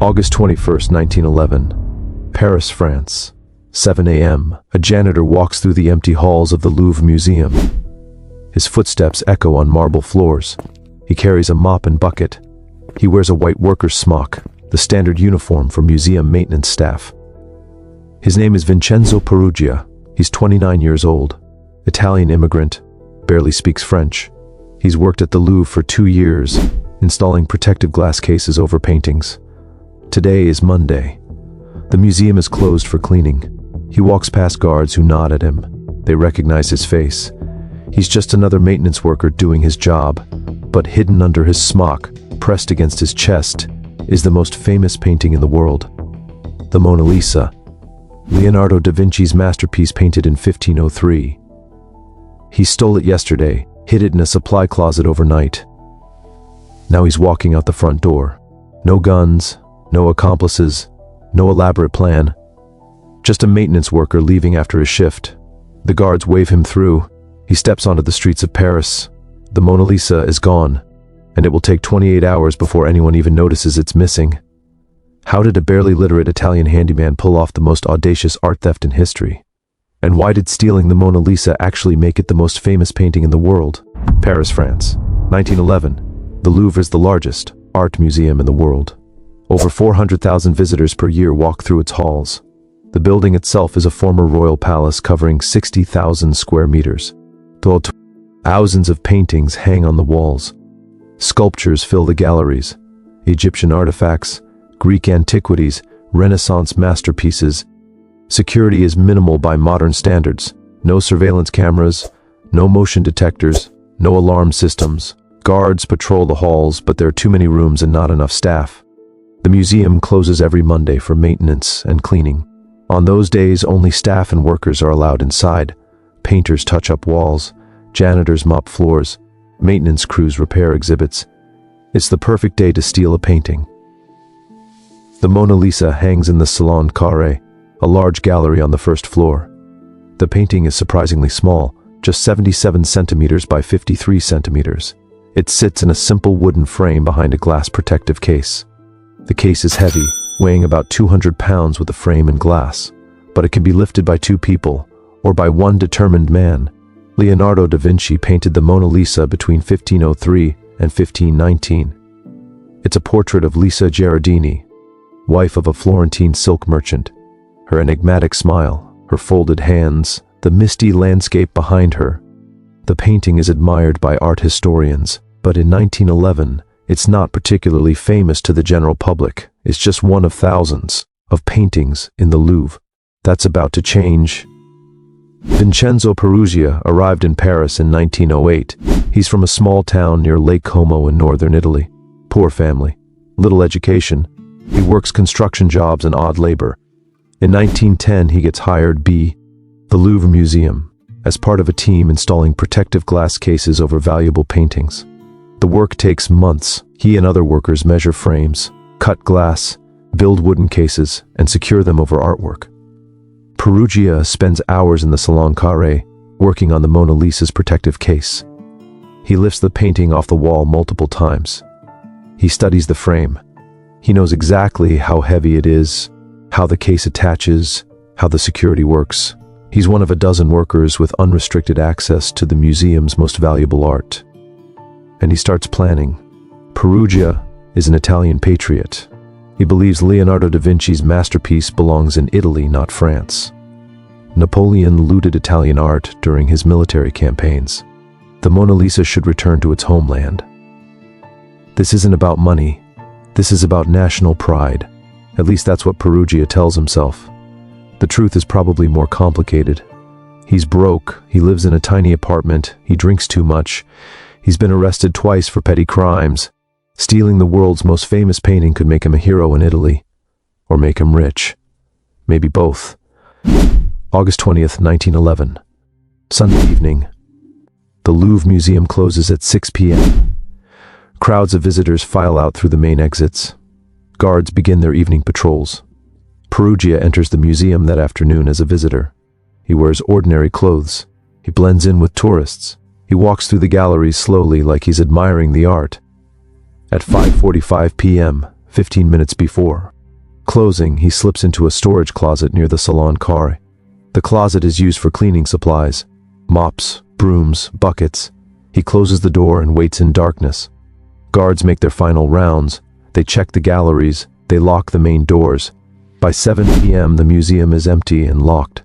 August 21st, 1911. Paris, France. 7 a.m. A janitor walks through the empty halls of the Louvre Museum. His footsteps echo on marble floors. He carries a mop and bucket. He wears a white worker's smock, the standard uniform for museum maintenance staff. His name is Vincenzo Peruggia. He's 29 years old. Italian immigrant, barely speaks French. He's worked at the Louvre for 2 years, installing protective glass cases over paintings. Today is Monday. The museum is closed for cleaning. He walks past guards who nod at him. They recognize his face. He's just another maintenance worker doing his job, but hidden under his smock, pressed against his chest, is the most famous painting in the world, the Mona Lisa, Leonardo da Vinci's masterpiece painted in 1503. He stole it yesterday, hid it in a supply closet overnight. Now he's walking out the front door. No guns, no accomplices, no elaborate plan. Just a maintenance worker leaving after his shift. The guards wave him through. He steps onto the streets of Paris. The Mona Lisa is gone, and it will take 28 hours before anyone even notices it's missing. How did a barely literate Italian handyman pull off the most audacious art theft in history? And why did stealing the Mona Lisa actually make it the most famous painting in the world? Paris, France, 1911. The Louvre is the largest art museum in the world. Over 400,000 visitors per year walk through its halls. The building itself is a former royal palace covering 60,000 square meters. Thousands of paintings hang on the walls. Sculptures fill the galleries. Egyptian artifacts, Greek antiquities, Renaissance masterpieces. Security is minimal by modern standards. No surveillance cameras, no motion detectors, no alarm systems. Guards patrol the halls, but there are too many rooms and not enough staff. The museum closes every Monday for maintenance and cleaning. On those days, only staff and workers are allowed inside. Painters touch up walls, janitors mop floors, maintenance crews repair exhibits. It's the perfect day to steal a painting. The Mona Lisa hangs in the Salon Carré, a large gallery on the first floor. The painting is surprisingly small, just 77 centimeters by 53 centimeters. It sits in a simple wooden frame behind a glass protective case. The case is heavy, weighing about 200 pounds with a frame and glass, but it can be lifted by 2 people, or by one determined man. Leonardo da Vinci painted the Mona Lisa between 1503 and 1519. It's a portrait of Lisa Gherardini, wife of a Florentine silk merchant. Her enigmatic smile, her folded hands, the misty landscape behind her. The painting is admired by art historians, but in 1911, it's not particularly famous to the general public. It's just one of thousands of paintings in the Louvre. That's about to change. Vincenzo Peruggia arrived in Paris in 1908. He's from a small town near Lake Como in northern Italy. Poor family, little education. He works construction jobs and odd labor. In 1910, he gets hired by the Louvre Museum as part of a team installing protective glass cases over valuable paintings. The work takes months. He and other workers measure frames, cut glass, build wooden cases, and secure them over artwork. Peruggia spends hours in the Salon Carré, working on the Mona Lisa's protective case. He lifts the painting off the wall multiple times. He studies the frame. He knows exactly how heavy it is, how the case attaches, how the security works. He's one of a dozen workers with unrestricted access to the museum's most valuable art. And he starts planning. Peruggia is an Italian patriot. He believes Leonardo da Vinci's masterpiece belongs in Italy, not France. Napoleon looted Italian art during his military campaigns. The Mona Lisa should return to its homeland. This isn't about money. This is about national pride. At least that's what Peruggia tells himself. The truth is probably more complicated. He's broke, he lives in a tiny apartment, he drinks too much, he's been arrested twice for petty crimes. Stealing the world's most famous painting could make him a hero in Italy, or make him rich. Maybe both. August 20th, 1911. Sunday evening. The Louvre Museum closes at 6 p.m. Crowds of visitors file out through the main exits. Guards begin their evening patrols. Peruggia enters the museum that afternoon as a visitor. He wears ordinary clothes. He blends in with tourists. He walks through the galleries slowly like he's admiring the art. At 5:45 p.m., 15 minutes before. Closing, he slips into a storage closet near the salon carré. The closet is used for cleaning supplies, mops, brooms, buckets. He closes the door and waits in darkness. Guards make their final rounds. They check the galleries. They lock the main doors. By 7 p.m., the museum is empty and locked.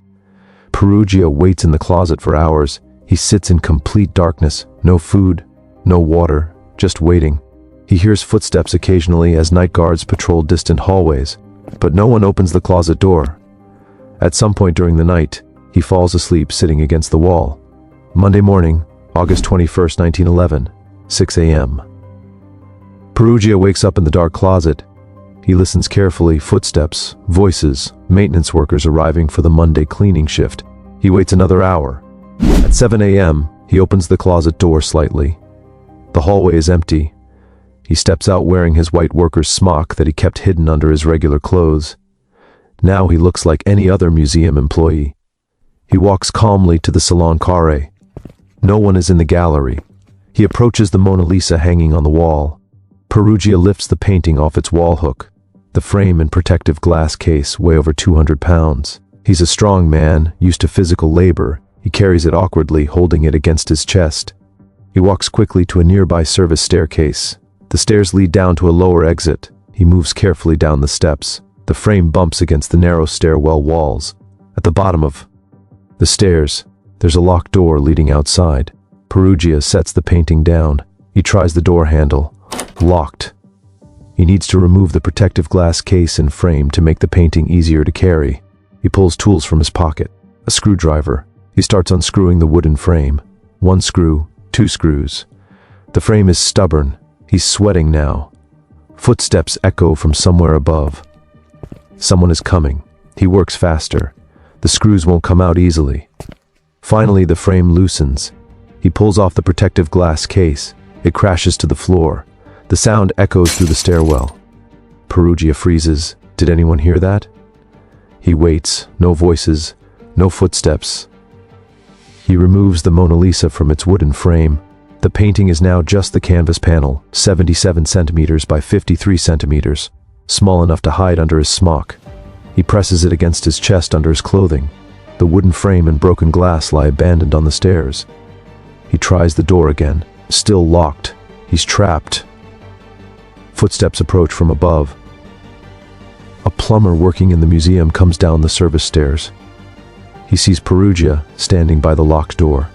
Peruggia waits in the closet for hours. He sits in complete darkness. No food, no water, just waiting. He hears footsteps occasionally as night guards patrol distant hallways, but no one opens the closet door. At some point during the night, he falls asleep sitting against the wall. Monday morning, August 21st, 1911, 6 a.m. Peruggia wakes up in the dark closet. He listens carefully, footsteps, voices, maintenance workers arriving for the Monday cleaning shift. He waits another hour. At 7 a.m., he opens the closet door slightly. The hallway is empty. He steps out wearing his white worker's smock that he kept hidden under his regular clothes. Now he looks like any other museum employee. He walks calmly to the salon carré. No one is in the gallery. He approaches the Mona Lisa hanging on the wall. Peruggia lifts the painting off its wall hook. The frame and protective glass case weigh over 200 pounds. He's a strong man, used to physical labor. He carries it awkwardly, holding it against his chest. He walks quickly to a nearby service staircase. The stairs lead down to a lower exit. He moves carefully down the steps. The frame bumps against the narrow stairwell walls. At the bottom of the stairs, there's a locked door leading outside. Peruggia sets the painting down. He tries the door handle. Locked. He needs to remove the protective glass case and frame to make the painting easier to carry. He pulls tools from his pocket. A screwdriver. He starts unscrewing the wooden frame. 1 screw, 2 screws. The frame is stubborn. He's sweating now. Footsteps echo from somewhere above. Someone is coming. He works faster. The screws won't come out easily. Finally, the frame loosens. He pulls off the protective glass case. It crashes to the floor. The sound echoes through the stairwell. Peruggia freezes. Did anyone hear that? He waits. No voices. No footsteps. He removes the Mona Lisa from its wooden frame. The painting is now just the canvas panel, 77 centimeters by 53 centimeters, small enough to hide under his smock. He presses it against his chest under his clothing. The wooden frame and broken glass lie abandoned on the stairs. He tries the door again. Still locked. He's trapped. Footsteps approach from above. A plumber working in the museum comes down the service stairs. He sees Peruggia standing by the locked door.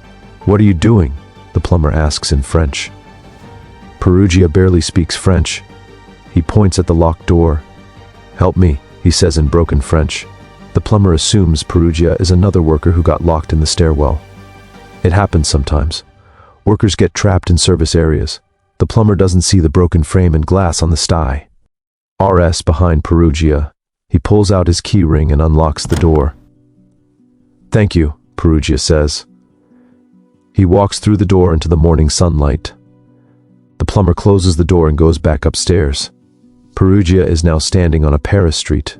"What are you doing?" the plumber asks in French. Peruggia barely speaks French. He points at the locked door. "Help me," he says in broken French. The plumber assumes Peruggia is another worker who got locked in the stairwell. It happens sometimes. Workers get trapped in service areas. The plumber doesn't see the broken frame and glass on the sty. RS behind Peruggia. He pulls out his key ring and unlocks the door. "Thank you," Peruggia says. He walks through the door into the morning sunlight. The plumber closes the door and goes back upstairs. Peruggia is now standing on a Paris street.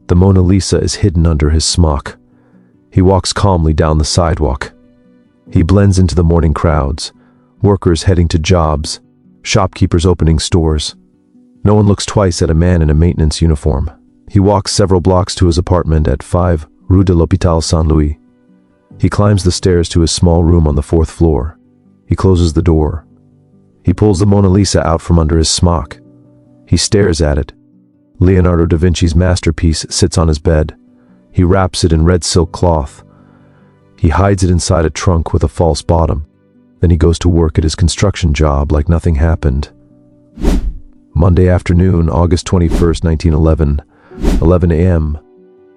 The Mona Lisa is hidden under his smock. He walks calmly down the sidewalk. He blends into the morning crowds, workers heading to jobs, shopkeepers opening stores. No one looks twice at a man in a maintenance uniform. He walks several blocks to his apartment at 5 Rue de l'Hôpital Saint-Louis. He climbs the stairs to his small room on the 4th floor. He closes the door. He pulls the Mona Lisa out from under his smock. He stares at it. Leonardo da Vinci's masterpiece sits on his bed. He wraps it in red silk cloth. He hides it inside a trunk with a false bottom. Then he goes to work at his construction job like nothing happened. Monday afternoon, August 21st, 1911, 11 a.m.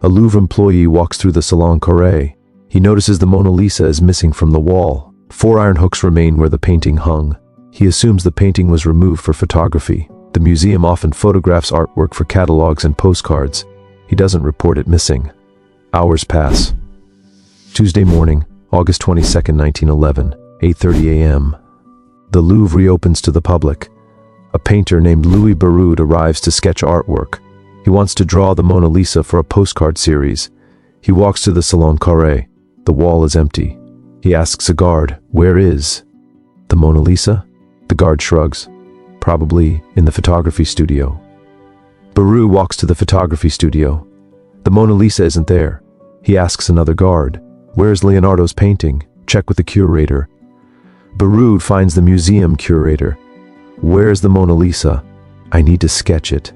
A Louvre employee walks through the Salon Carré. He notices the Mona Lisa is missing from the wall. 4 iron hooks remain where the painting hung. He assumes the painting was removed for photography. The museum often photographs artwork for catalogs and postcards. He doesn't report it missing. Hours pass. Tuesday morning, August 22nd, 1911, 8:30 a.m. The Louvre reopens to the public. A painter named Louis Barraud arrives to sketch artwork. He wants to draw the Mona Lisa for a postcard series. He walks to the Salon Carré. The wall is empty. He asks a guard, "Where is the Mona Lisa?" The guard shrugs. probably in the photography studio. Peruggia walks to the photography studio. The Mona Lisa isn't there. He asks another guard, "Where's Leonardo's painting? Check with the curator." Peruggia finds the museum curator. "Where's the Mona Lisa? I need to sketch it."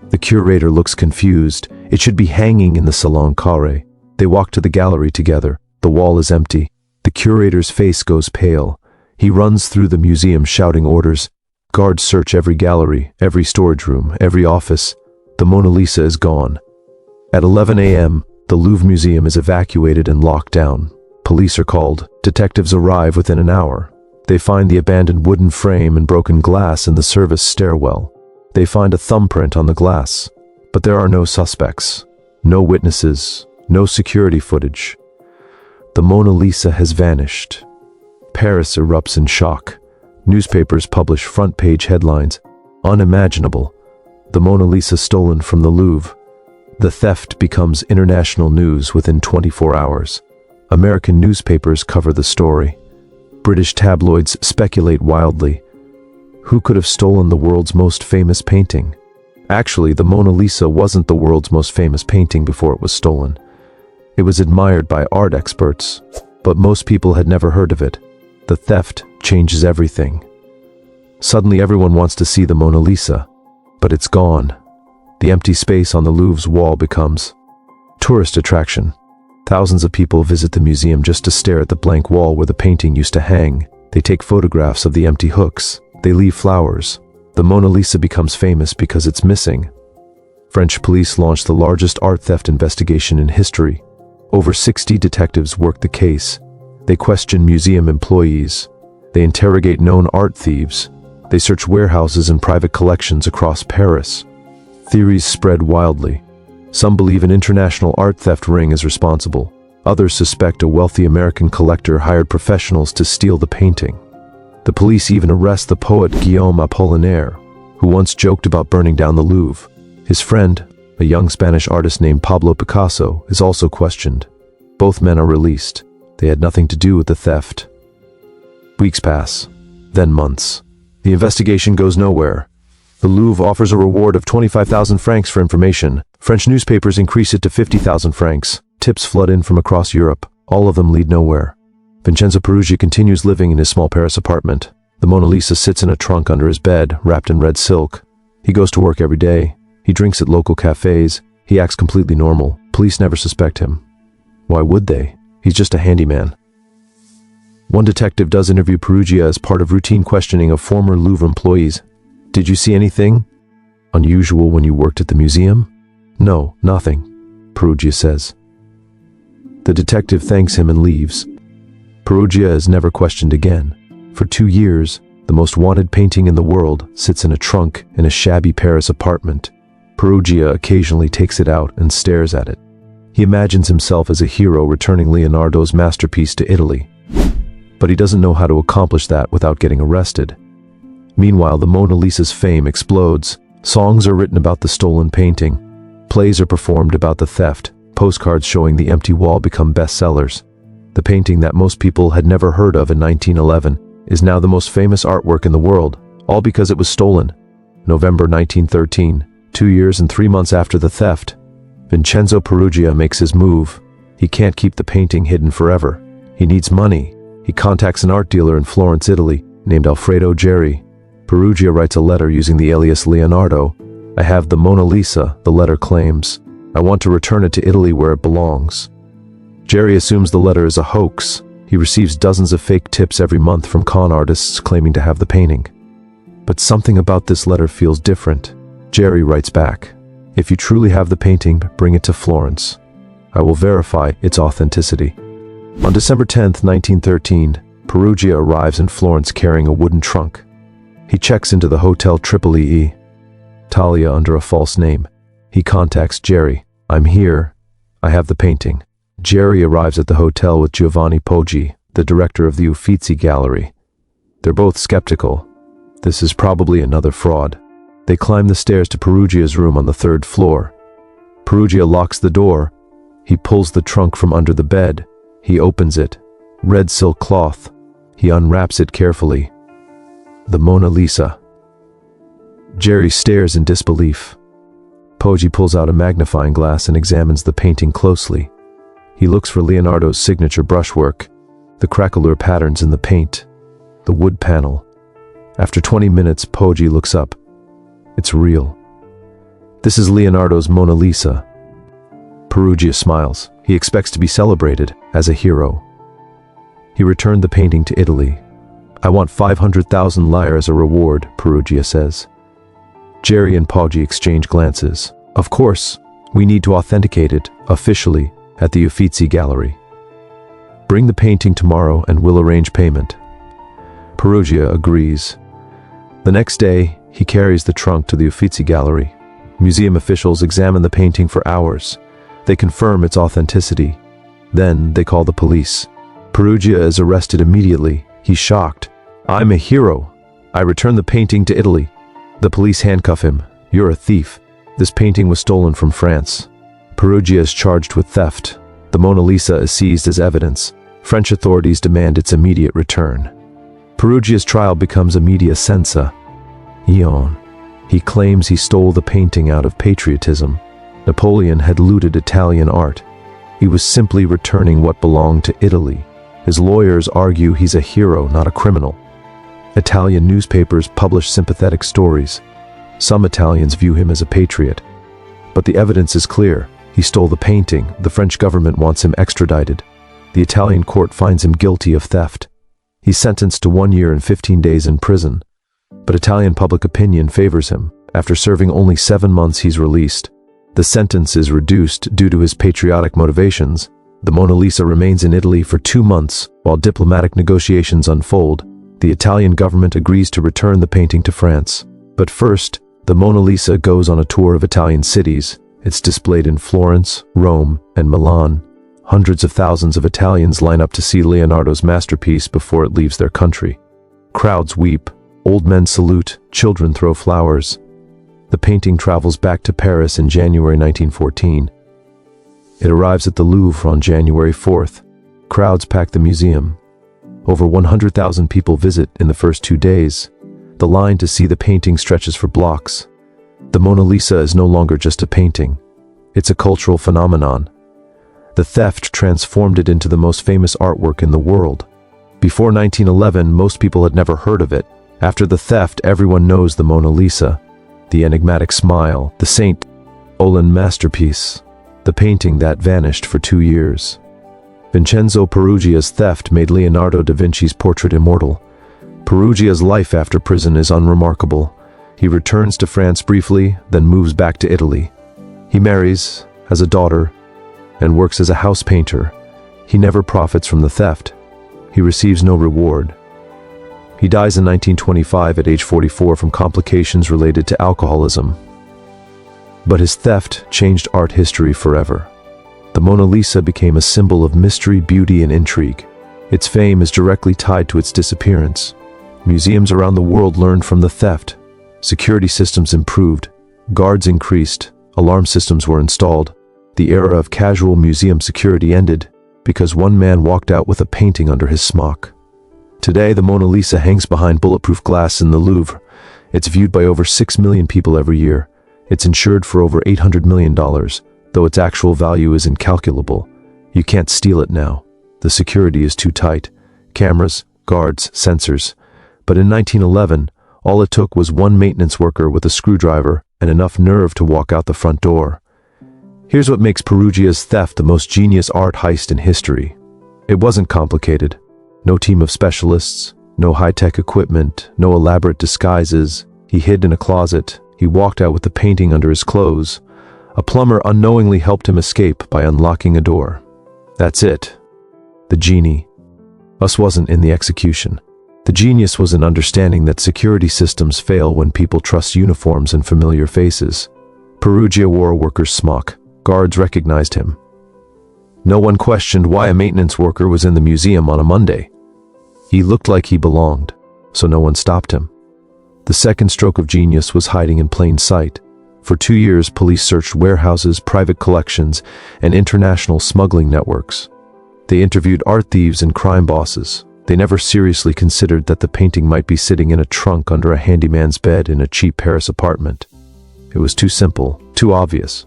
The curator looks confused. "It should be hanging in the Salon Carré." They walk to the gallery together. The wall is empty. The curator's face goes pale. He runs through the museum shouting orders. Guards search every gallery, every storage room, every office. The Mona Lisa is gone. At 11 a.m., the Louvre Museum is evacuated and locked down. Police are called. Detectives arrive within an hour. They find the abandoned wooden frame and broken glass in the service stairwell. They find a thumbprint on the glass. But there are no suspects, no witnesses, no security footage. The Mona Lisa has vanished. Paris erupts in shock. Newspapers publish front-page headlines. Unimaginable. The Mona Lisa stolen from the Louvre. The theft becomes international news within 24 hours. American newspapers cover the story. British tabloids speculate wildly. Who could have stolen the world's most famous painting? Actually, the Mona Lisa wasn't the world's most famous painting before it was stolen. It was admired by art experts, but most people had never heard of it. The theft changes everything. Suddenly everyone wants to see the Mona Lisa, but it's gone. The empty space on the Louvre's wall becomes tourist attraction. Thousands of people visit the museum just to stare at the blank wall where the painting used to hang. They take photographs of the empty hooks. They leave flowers. The Mona Lisa becomes famous because it's missing. French police launched the largest art theft investigation in history. Over 60 detectives work the case. They question museum employees. They interrogate known art thieves. They search warehouses and private collections across Paris. Theories spread wildly. Some believe an international art theft ring is responsible. Others suspect a wealthy American collector hired professionals to steal the painting. The police even arrest the poet Guillaume Apollinaire, who once joked about burning down the Louvre. His friend, a young Spanish artist named Pablo Picasso, is also questioned. Both men are released. They had nothing to do with the theft. Weeks pass, then months. The investigation goes nowhere. The Louvre offers a reward of 25,000 francs for information. French newspapers increase it to 50,000 francs. Tips flood in from across Europe. All of them lead nowhere. Vincenzo Peruggia continues living in his small Paris apartment. The Mona Lisa sits in a trunk under his bed, wrapped in red silk. He goes to work every day. He drinks at local cafes. He acts completely normal. Police never suspect him. Why would they? He's just a handyman. One detective does interview Peruggia as part of routine questioning of former Louvre employees. "Did you see anything unusual when you worked at the museum?" "No, nothing," Peruggia says. The detective thanks him and leaves. Peruggia is never questioned again. For 2 years, the most wanted painting in the world sits in a trunk in a shabby Paris apartment. Peruggia occasionally takes it out and stares at it. He imagines himself as a hero returning Leonardo's masterpiece to Italy. But he doesn't know how to accomplish that without getting arrested. Meanwhile, the Mona Lisa's fame explodes. Songs are written about the stolen painting. Plays are performed about the theft. Postcards showing the empty wall become bestsellers. The painting that most people had never heard of in 1911 is now the most famous artwork in the world, all because it was stolen. November 1913, 2 years and 3 months after the theft, Vincenzo Peruggia makes his move. He can't keep the painting hidden forever. He needs money. He contacts an art dealer in Florence, Italy, named Alfredo Geri. Peruggia writes a letter using the alias Leonardo. "I have the Mona Lisa," the letter claims. "I want to return it to Italy where it belongs." Geri assumes the letter is a hoax. He receives dozens of fake tips every month from con artists claiming to have the painting. But something about this letter feels different. Geri writes back, "If you truly have the painting, bring it to Florence. I will verify its authenticity." On December 10, 1913, Peruggia arrives in Florence carrying a wooden trunk. He checks into the Hotel Tripoli Italia under a false name. He contacts Geri. "I'm here. I have the painting." Geri arrives at the hotel with Giovanni Poggi, the director of the Uffizi Gallery. They're both skeptical. This is probably another fraud. They climb the stairs to Peruggia's room on the 3rd floor. Peruggia locks the door. He pulls the trunk from under the bed. He opens it. Red silk cloth. He unwraps it carefully. The Mona Lisa. Jerry stares in disbelief. Poggi pulls out a magnifying glass and examines the painting closely. He looks for Leonardo's signature brushwork, the craquelure patterns in the paint, the wood panel. After 20 minutes, Poggi looks up. It's real. This is Leonardo's Mona Lisa. Peruggia smiles. He expects to be celebrated as a hero. He returned the painting to Italy. I want 500,000 lire as a reward, Peruggia says. Jerry and Poggi exchange glances. Of course, we need to authenticate it, officially, at the Uffizi Gallery. Bring the painting tomorrow and we'll arrange payment. Peruggia agrees. The next day, he carries the trunk to the Uffizi Gallery. Museum officials examine the painting for hours. They confirm its authenticity. Then they call the police. Peruggia is arrested immediately. He's shocked. I'm a hero. I returned the painting to Italy. The police handcuff him. You're a thief. This painting was stolen from France. Peruggia is charged with theft. The Mona Lisa is seized as evidence. French authorities demand its immediate return. Peruggia's trial becomes a media sensa. He claims he stole the painting out of patriotism. Napoleon had looted Italian art. He was simply returning what belonged to Italy. His lawyers argue he's a hero, not a criminal. Italian newspapers publish sympathetic stories. Some Italians view him as a patriot. But the evidence is clear. He stole the painting. The French government wants him extradited. The Italian court finds him guilty of theft. He's sentenced to 1 year and 15 days in prison. But Italian public opinion favors him. After serving only 7 months, he's released. The sentence is reduced due to his patriotic motivations. The Mona Lisa remains in Italy for 2 months while diplomatic negotiations unfold. The Italian government agrees to return the painting to France. But first, the Mona Lisa goes on a tour of Italian cities. It's displayed in Florence, Rome, and Milan. Hundreds of thousands of Italians line up to see Leonardo's masterpiece before it leaves their country. Crowds weep, old men salute, children throw flowers. The painting travels back to Paris in January 1914. It arrives at the Louvre on January 4th. Crowds pack the museum. Over 100,000 people visit in the first 2 days. The line to see the painting stretches for blocks. The Mona Lisa is no longer just a painting. It's a cultural phenomenon. The theft transformed it into the most famous artwork in the world. Before 1911, most people had never heard of it. After the theft, everyone knows the Mona Lisa. The enigmatic smile, the Saint Olin masterpiece, the painting that vanished for 2 years. Vincenzo Peruggia's theft made Leonardo da Vinci's portrait immortal. Peruggia's life after prison is unremarkable. He returns to France briefly, then moves back to Italy. He marries, has a daughter, and works as a house painter. He never profits from the theft. He receives no reward. He dies in 1925 at age 44 from complications related to alcoholism. But his theft changed art history forever. The Mona Lisa became a symbol of mystery, beauty, and intrigue. Its fame is directly tied to its disappearance. Museums around the world learned from the theft. Security systems improved. Guards increased. Alarm systems were installed. The era of casual museum security ended because one man walked out with a painting under his smock. Today, the Mona Lisa hangs behind bulletproof glass in the Louvre. It's viewed by over 6 million people every year. It's insured for over $800 million, though its actual value is incalculable. You can't steal it now. The security is too tight. Cameras, guards, sensors. But in 1911, all it took was one maintenance worker with a screwdriver and enough nerve to walk out the front door. Here's what makes Peruggia's theft the most genius art heist in history. It wasn't complicated. No team of specialists, no high-tech equipment, no elaborate disguises. He hid in a closet. He walked out with the painting under his clothes. A plumber unknowingly helped him escape by unlocking a door. That's it. The genie. Us wasn't in the execution. The genius was in understanding that security systems fail when people trust uniforms and familiar faces. Peruggia wore a worker's smock. Guards recognized him. No one questioned why a maintenance worker was in the museum on a Monday. He looked like he belonged, so no one stopped him. The second stroke of genius was hiding in plain sight. For 2 years, police searched warehouses, private collections, and international smuggling networks. They interviewed art thieves and crime bosses. They never seriously considered that the painting might be sitting in a trunk under a handyman's bed in a cheap Paris apartment. It was too simple, too obvious.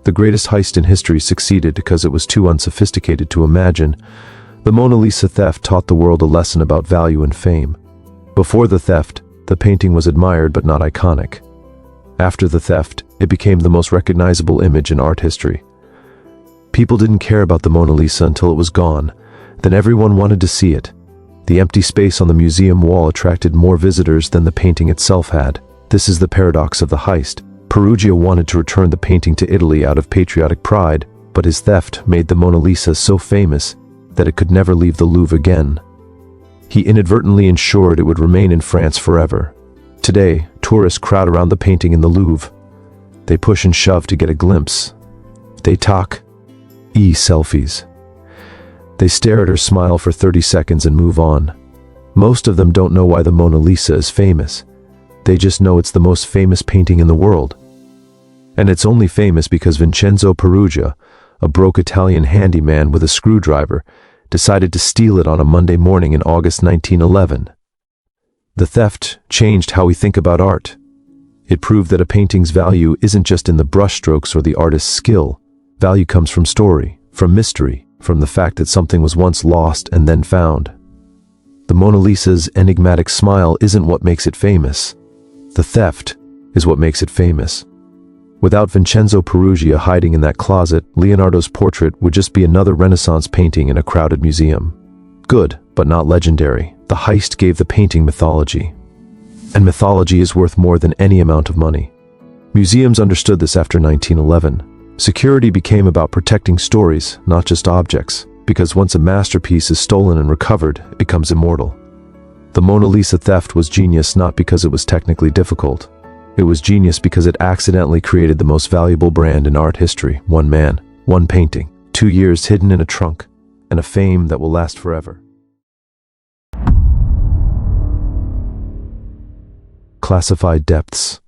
The greatest heist in history succeeded because it was too unsophisticated to imagine. The Mona Lisa theft taught the world a lesson about value and fame. Before the theft, the painting was admired but not iconic. After the theft, it became the most recognizable image in art history. People didn't care about the Mona Lisa until it was gone. Then everyone wanted to see it. The empty space on the museum wall attracted more visitors than the painting itself had. This is the paradox of the heist. Peruggia wanted to return the painting to Italy out of patriotic pride, but his theft made the Mona Lisa so famous that it could never leave the Louvre again. He inadvertently ensured it would remain in France forever. Today, tourists crowd around the painting in the Louvre. They push and shove to get a glimpse. They talk, selfies. They stare at her smile for 30 seconds and move on. Most of them don't know why the Mona Lisa is famous. They just know it's the most famous painting in the world. And it's only famous because Vincenzo Peruggia, a broke Italian handyman with a screwdriver, decided to steal it on a Monday morning in August 1911. The theft changed how we think about art. It proved that a painting's value isn't just in the brushstrokes or the artist's skill. Value comes from story, from mystery, from the fact that something was once lost and then found. The Mona Lisa's enigmatic smile isn't what makes it famous. The theft is what makes it famous. Without Vincenzo Peruggia hiding in that closet, Leonardo's portrait would just be another Renaissance painting in a crowded museum. Good, but not legendary. The heist gave the painting mythology. And mythology is worth more than any amount of money. Museums understood this after 1911. Security became about protecting stories, not just objects, because once a masterpiece is stolen and recovered, it becomes immortal. The Mona Lisa theft was genius not because it was technically difficult. It was genius because it accidentally created the most valuable brand in art history. One man, one painting, 2 years hidden in a trunk, and a fame that will last forever. Classified depths.